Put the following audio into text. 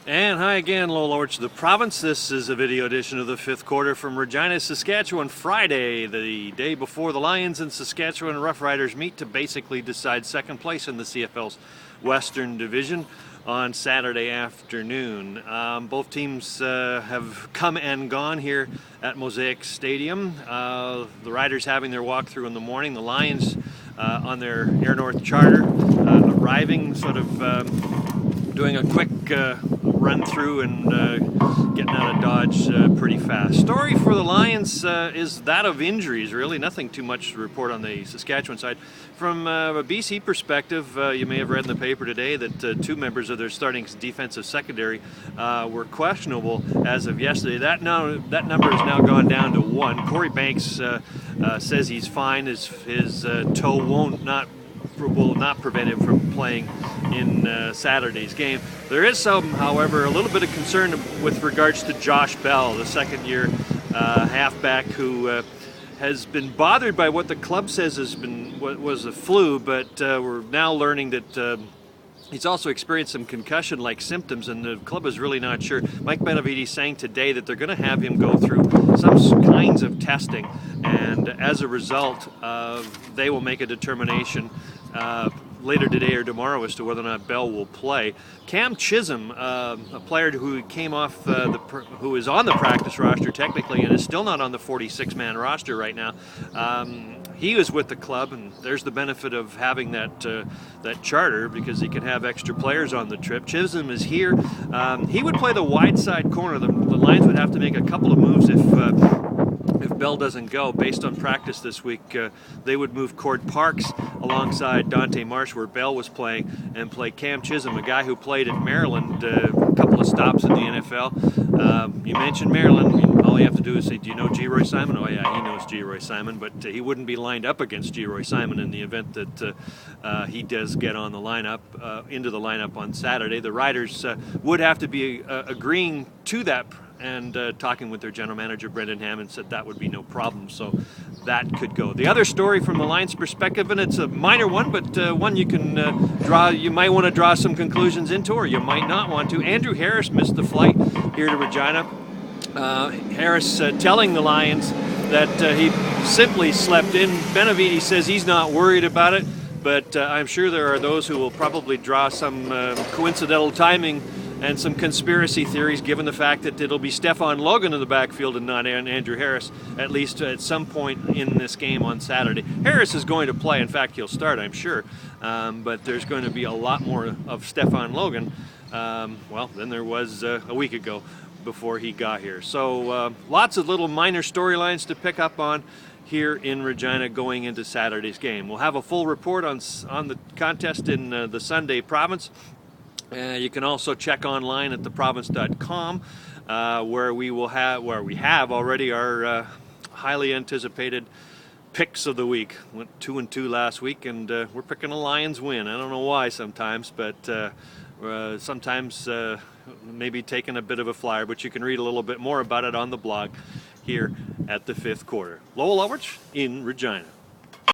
And hi again, Lowell over to the province. This is a video edition of the fifth quarter from Regina, Saskatchewan, Friday, the day before the Lions and Saskatchewan Roughriders meet to basically decide second place in the CFL's Western Division on Saturday afternoon. Both teams have come and gone here at Mosaic Stadium. The Riders having their walkthrough in the morning, the Lions on their Air North charter, arriving sort of doing a quick run through and getting out of Dodge pretty fast. Story for the Lions is that of injuries, really. Nothing too much to report on the Saskatchewan side. From a BC perspective, you may have read in the paper today that two members of their starting defensive secondary were questionable as of yesterday. That number has now gone down to one. Corey Banks says he's fine. His toe will not prevent him from playing in Saturday's game. There is some, however, a little bit of concern with regards to Josh Bell, the second-year halfback who has been bothered by what the club says was a flu, but we're now learning that he's also experienced some concussion-like symptoms, and the club is really not sure. Mike Benavides saying today that they're going to have him go through some kinds of testing, and as a result, they will make a determination later today or tomorrow as to whether or not Bell will play. Cam Chisholm, a player who came off who is on the practice roster technically and is still not on the 46-man roster right now. He was with the club, and there's the benefit of having that charter because he can have extra players on the trip. Chisholm is here. He would play the wide side corner. The Lions would have to make a couple of moves if Bell doesn't go. Based on practice this week, they would move Cord Parks alongside Dante Marsh where Bell was playing and play Cam Chisholm, a guy who played at Maryland, a couple of stops in the NFL. You mentioned Maryland. All you have to do is say, do you know G. Roy Simon? Oh yeah, he knows G. Roy Simon, but he wouldn't be lined up against G. Roy Simon in the event that he does get on the lineup, into the lineup on Saturday. The Riders would have to be agreeing to that, and talking with their general manager, Brendan Hammond, said that would be no problem, so that could go. The other story from the Lions' perspective, and it's a minor one, but one you can you might want to draw some conclusions into, or you might not want to. Andrew Harris missed the flight here to Regina. Harris telling the Lions that he simply slept in. Benavides says he's not worried about it, but I'm sure there are those who will probably draw some coincidental timing and some conspiracy theories, given the fact that it'll be Stefan Logan in the backfield and not Andrew Harris, at least at some point in this game on Saturday. Harris is going to play. In fact, he'll start, I'm sure. But there's going to be a lot more of Stefan Logan, than there was a week ago before he got here. So lots of little minor storylines to pick up on here in Regina going into Saturday's game. We'll have a full report on the contest in the Sunday province. You can also check online at theprovince.com where we have already our highly anticipated picks of the week. Went 2-2 last week, and we're picking a Lions win. I don't know why sometimes, but sometimes maybe taking a bit of a flyer, but you can read a little bit more about it on the blog here at the fifth quarter. Lowell Ulrich in Regina.